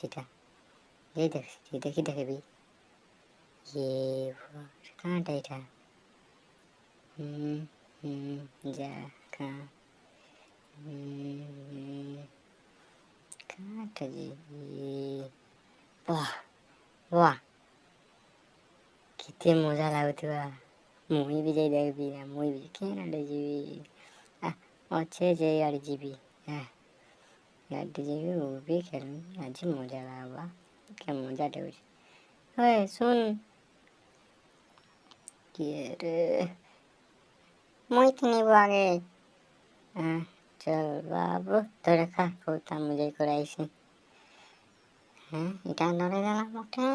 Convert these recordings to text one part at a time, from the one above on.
सीधा, ये देख देखी देखेबी ये कहाँ था जा कहाँ कहाँ था जी वाह वाह केते मजा लाଗୁଥିବା मुई भी जाई देखबी मुई भी केना जीवी अच्छे जे यार जीवी गाड़ी जीवी वो भी खेलूँ आज मजा लागा क्या मजा देउछ ओए सुन किए रे मुई नहीं आगे चल बाबू थोड़ा खा पोता मुझे कराइसी इटा नरे जाला मोटे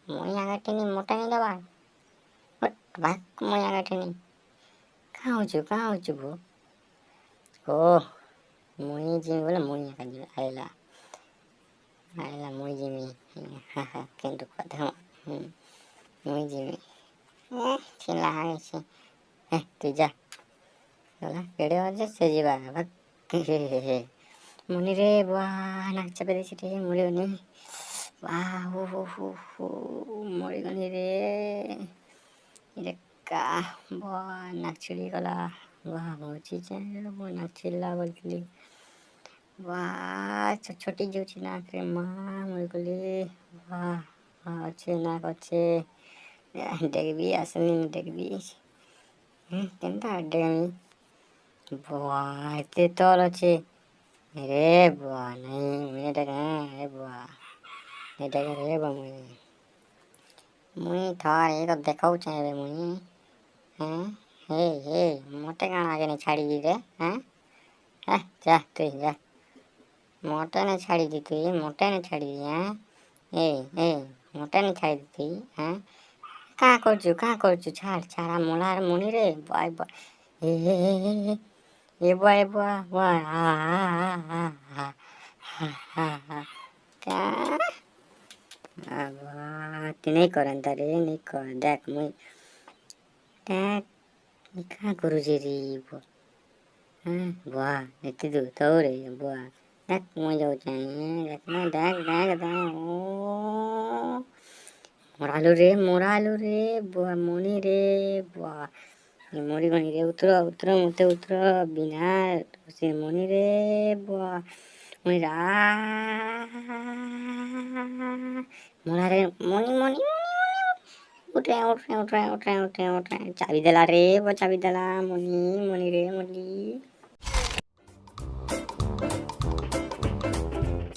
मुई आगे टिनी मोटा नहीं दबा भाग मुई आगे टिनी कहाँ हो चु भो ओ मुई जी बोले मुई आगे आइला आइला मुई जिमी केंटु कथा मुई जिमी चिल्ला आगे छी तू जा चला केड़े बजे से जीवा भाग मुनि रे वाह नाक चापे देसी रे मुड़ी गनी वाह हो मुड़ी गनी रे इरे का वाह नाक छिड़ी गला वाह बहुत चीज है वो नाक छिल्ला बोलती वाह छोटी जो छी नाक रे माँ मुड़ी गली वाह वाह अच्छे नाक अच्छे देखबी असली देखबी केनता देखबी बुआ एते तौल अच्छे रे बुआ नहीं मुझे डरा रे बुआ नहीं डरा रे बुआ मुझे था ये तो देखा हो चाहिए मुझे हे मोटे गाना आगे नहीं छाड़ी दी रे जा तू जा मोटे नहीं छाड़ी दी तू मोटे नहीं छाड़ी दी मोटे नहीं छाड़ी दी तू कहाँ कर चु छाड़ा मोलार मुनी रे बाय बाय ये बुआ बुआ क्या नहीं करन तारे नहीं कर देख मुई कहाँ करू जी रे बुआ बुआ इतनी दूर तो रे बुआ देख मुई जाऊ चाहिए देखना देख मोरालू रे बुआ मुनी रे बुआ मोरी गनी रे उतरो मते उतरो बिना से मुनी रे बुआ मुनी रा मोरा रे मुनी उठ रहे चाबी दला रे वो चाबी दला मुनी रे मुनी